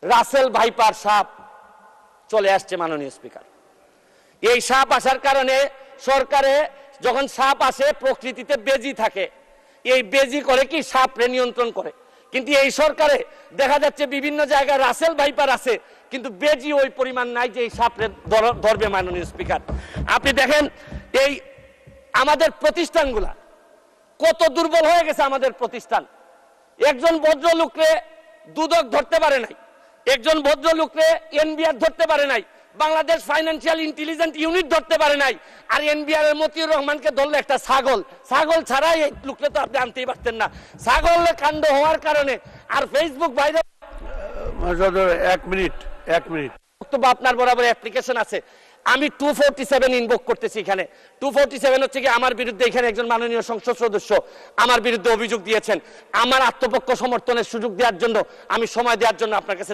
Russell viper সাপ চলে আসছে মাননীয় স্পিকার। এই সাপ আসার কারণে সরকারে যখন সাপ আসে প্রকৃতিতে বেজি থাকে, এই বেজি করে কি সাপরে নিয়ন্ত্রণ করে, কিন্তু এই সরকারে দেখা যাচ্ছে বিভিন্ন জায়গায় রাসেল ভাইপার আছে কিন্তু বেজি ওই পরিমাণ নাই যে এই সাপরে ধরবে। মাননীয় স্পিকার, আপনি দেখেন এই আমাদের প্রতিষ্ঠানগুলা কত দুর্বল হয়ে গেছে। আমাদের প্রতিষ্ঠান একজন ভদ্রলোককে দুদক ধরতে পারে নাই, একজন ভদ্রলোককে এনবিআর ধরতে পারে নাই, বাংলাদেশ ফাইন্যান্সিয়াল ইন্টেলিজেন্স ইউনিট ধরতে পারে নাই, আর এনবিআর এর মতিউর রহমানকে ধরলে একটা ছাগল ছাড়াই এই লোককে তো আপনি আনতেই পারতেন না। ছাগল কাণ্ড হওয়ার কারণে আর ফেসবুক বাইরে 1 মিনিট বক্তব্য আপনার বরাবর অ্যাপ্লিকেশন আছে। আমি 247 ইনভোক করতেছি। এখানে 247 হচ্ছে কি আমার বিরুদ্ধে এখানে একজন মাননীয় সংসদ সদস্য আমার বিরুদ্ধে অভিযোগ দিয়েছেন। আমার আত্মপক্ষ সমর্থনের সুযোগ দেওয়ার জন্য, আমি সময় দেওয়ার জন্য আপনার কাছে